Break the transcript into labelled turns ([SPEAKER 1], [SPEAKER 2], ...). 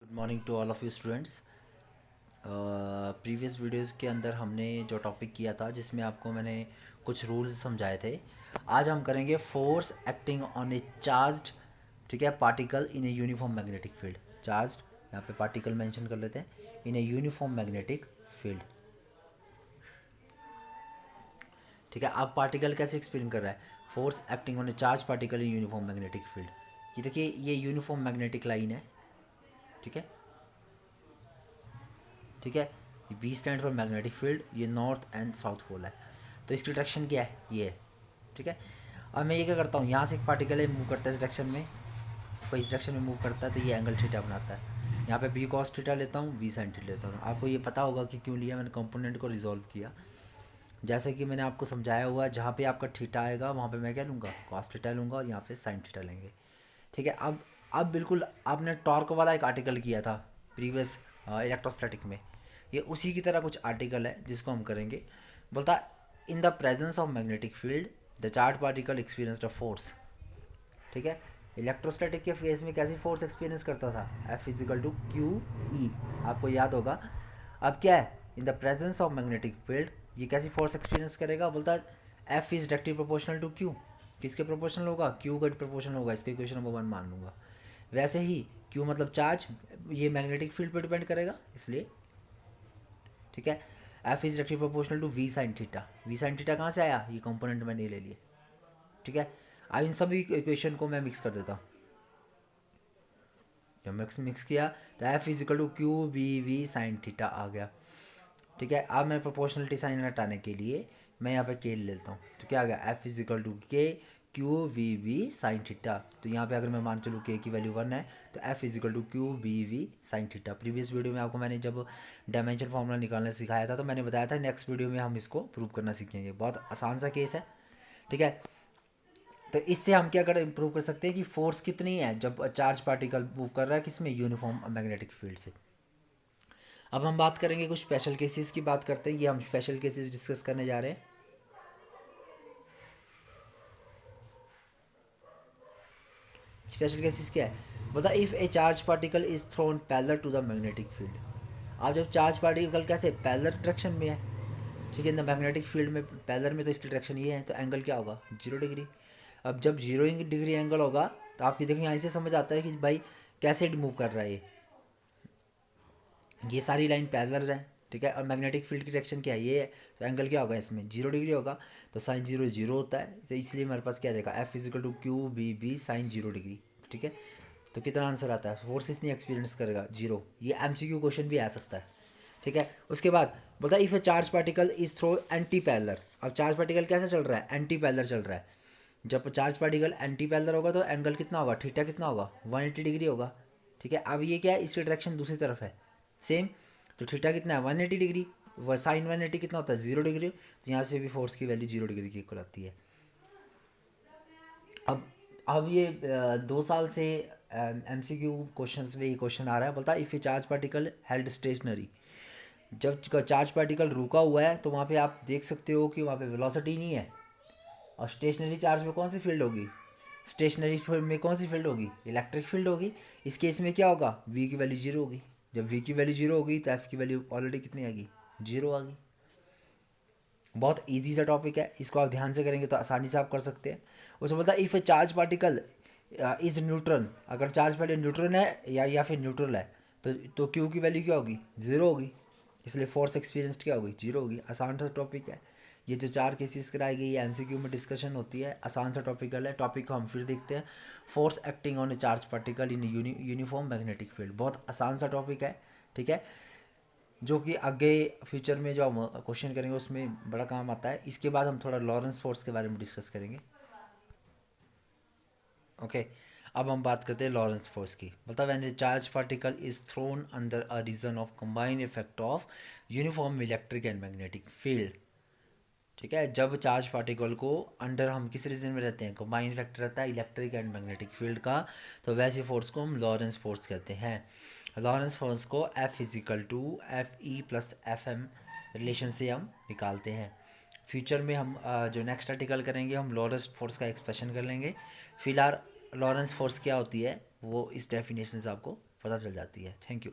[SPEAKER 1] Good morning to all of you students. Previous videos के अंदर हमने जो टॉपिक किया था जिसमें आपको मैंने कुछ रूल्स समझाए थे, आज हम करेंगे force acting on A charged, ठीक है, particle in a uniform magnetic field. Charged, यहाँ पे पार्टिकल मेंशन कर लेते हैं, इन ए यूनिफॉर्म मैग्नेटिक फील्ड। ठीक है, अब पार्टिकल कैसे एक्सपीरियंस कर रहा है, force acting on A charge particle in uniform magnetic field. ये देखिए, ये यूनिफॉर्म मैग्नेटिक लाइन है, ठीक है, ठीक है। B stand for magnetic field, ये नॉर्थ एंड साउथ पोल है, तो इसकी डायरेक्शन क्या है, ये है, ठीक है। अब मैं ये क्या करता हूँ, यहाँ से एक पार्टिकल है मूव करता है इस डायरेक्शन में, कोई इस डायरेक्शन में मूव करता है तो ये एंगल थीटा बनाता है। यहाँ पे बी कॉस थीटा लेता हूँ, बी साइन थीटा लेता हूँ। आपको ये पता होगा कि क्यों लिया, मैंने कंपोनेंट को रिजॉल्व किया। जैसे कि मैंने आपको समझाया हुआ, जहाँ पे आपका थीटा आएगा वहाँ पे मैं क्या लूँगा, कॉस थीटा लूँगा, और यहाँ पे साइन थीटा लेंगे, ठीक है। अब बिल्कुल आपने टॉर्क वाला एक आर्टिकल किया था प्रीवियस इलेक्ट्रोस्टैटिक में, ये उसी की तरह कुछ आर्टिकल है जिसको हम करेंगे। बोलता इन the presence of magnetic field the charge particle experienced a force, ठीक है। इलेक्ट्रोस्टैटिक के फेस में कैसी फोर्स एक्सपीरियंस करता था, F is equal to Q E, आपको याद होगा। अब क्या है, in the presence of magnetic field ये कैसी फोर्स एक्सपीरियंस करेगा, बोलता है F is directly proportional to Q. किसके प्रोपोर्शनल होगा, क्यू का प्रोपोर्शनल होगा, इसके इक्वेशन नंबर 1 मान लूँगा। वैसे ही क्यू मतलब चार्ज, ये मैग्नेटिक फील्ड पर डिपेंड करेगा, इसलिए, ठीक है। F is directly proportional to V sine theta. We sine theta कहाँ से आया, ये कंपोनेंट मैंने ले लिए, ठीक है। अब इन सभी इक्वेशन को मैं मिक्स कर देता हूँ। जब मिक्स किया तो F is equal to Q B V sine theta आ गया, ठीक है। अब मैं प्रोपोर्शनलिटी साइन हटाने के लिए मैं यहाँ पे के ले लेता हूँ, तो क्या आ गया, F is equal to K Q V V sine theta. तो यहाँ पे अगर मैं मान चलूँ के की वैल्यू 1 है तो F is equal to Q B V sine theta. Previous video में आपको मैंने जब डायमेंशन फार्मूला निकालना सिखाया था तो मैंने बताया था नेक्स्ट वीडियो में हम इसको प्रूव करना सीखेंगे। बहुत आसान सा केस है, ठीक है। तो इससे हम क्या कर इम्प्रूव कर सकते हैं कि फोर्स कितनी है जब चार्ज पार्टिकल मूव कर रहा है किसमें, यूनिफॉर्म मैग्नेटिक फील्ड से। अब हम बात करेंगे कुछ स्पेशल केसेस की, बात करते हैं, ये हम स्पेशल केसेस डिस्कस करने जा रहे हैं। स्पेशल केसेस क्या है, बता if a charge particle is thrown parallel to the magnetic field. अब जब चार्ज पार्टिकल कैसे पैरेलल डायरेक्शन में है, ठीक है, इन द मैग्नेटिक फील्ड में पैरेलल में, तो इसकी डायरेक्शन ये है, तो एंगल क्या होगा, 0 डिग्री। अब जब 0 डिग्री एंगल होगा तो आपकी देखिए यहाँ से समझ आता है कि भाई कैसे मूव कर रहा है ये सारी लाइन पैरेलल है, ठीक है। और मैग्नेटिक फील्ड की डायरेक्शन क्या है, ये है, तो एंगल क्या होगा इसमें, 0 डिग्री होगा। तो साइन 0 होता है, तो इसलिए मेरे पास क्या जाएगा, F is equal to Q B B sine 0 degree, ठीक है। तो कितना आंसर आता है, फोर्स कितनी एक्सपीरियंस करेगा, 0। ये एमसीक्यू क्वेश्चन भी आ सकता है, ठीक है। उसके बाद बोलता है if a charge particle is through anti parallel. अब चार्ज पार्टिकल कैसे चल रहा है, एंटी पैरेलल चल रहा है। जब चार्ज पार्टिकल एंटी पैरेलल होगा तो एंगल कितना होगा, थीटा कितना होगा, 180 डिग्री होगा, ठीक है। अब ये क्या है, इसकी डायरेक्शन दूसरी तरफ है, सेम, तो थीटा कितना है, 180 डिग्री, वह साइन 180 कितना होता है, 0 डिग्री। तो यहाँ से भी फोर्स की वैल्यू 0 डिग्री की इक्वल आती है। अब ये 2 साल से एम सी क्यू क्वेश्चन में ये क्वेश्चन आ रहा है, बोलता है if a charge particle held stationary. जब चार्ज पार्टिकल रुका हुआ है तो वहाँ पे आप देख सकते हो कि वहाँ पे वेलोसिटी नहीं है, और स्टेशनरी चार्ज में कौन सी फील्ड होगी, स्टेशनरी फील्ड में कौन सी फील्ड होगी, इलेक्ट्रिक फील्ड होगी। इस केस में क्या होगा, वी की वैल्यू 0 होगी। जब वी की वैल्यू 0 होगी तो एफ की वैल्यू ऑलरेडी कितनी आएगी, 0 आ गई। बहुत इजी सा टॉपिक है, इसको आप ध्यान से करेंगे तो आसानी से आप कर सकते हैं। उसमें बोलता है if a charge particle is neutral. अगर चार्ज पार्टिकल न्यूट्रल है या फिर न्यूट्रल है तो क्यू की वैल्यू क्या होगी, 0 होगी, इसलिए फोर्स एक्सपीरियंस क्या होगी, 0 होगी। आसान सा टॉपिक है ये, जो 4 केसेस कराई गई है एमसीक्यू में डिस्कशन होती है, आसान सा टॉपिकल है। टॉपिक को हम फिर देखते हैं, force acting on A charge particle in uniform magnetic field. बहुत आसान सा टॉपिक है, ठीक है, जो कि आगे फ्यूचर में जो हम क्वेश्चन करेंगे उसमें बड़ा काम आता है। इसके बाद हम थोड़ा लॉरेंस फोर्स के बारे में डिस्कस करेंगे, ओके। अब हम बात करते हैं लॉरेंस फोर्स की। मतलब when a charge particle is thrown under a region of combined effect of uniform electric and magnetic field, ठीक है। जब चार्ज पार्टिकल को अंडर हम किस रीजन में रहते हैं, कंबाइंड इफेक्ट रहता है इलेक्ट्रिक एंड मैग्नेटिक फील्ड का, तो वैसे फोर्स को हम लॉरेंस फोर्स कहते हैं। लॉरेंस फोर्स को F is equal to F E plus F M relation से हम निकालते हैं। फ्यूचर में हम जो नेक्स्ट आर्टिकल करेंगे हम लॉरेंस फोर्स का एक्सप्रेशन कर लेंगे। फिलहाल लॉरेंस फोर्स क्या होती है वो इस डेफिनेशन से आपको पता चल जाती है। Thank you.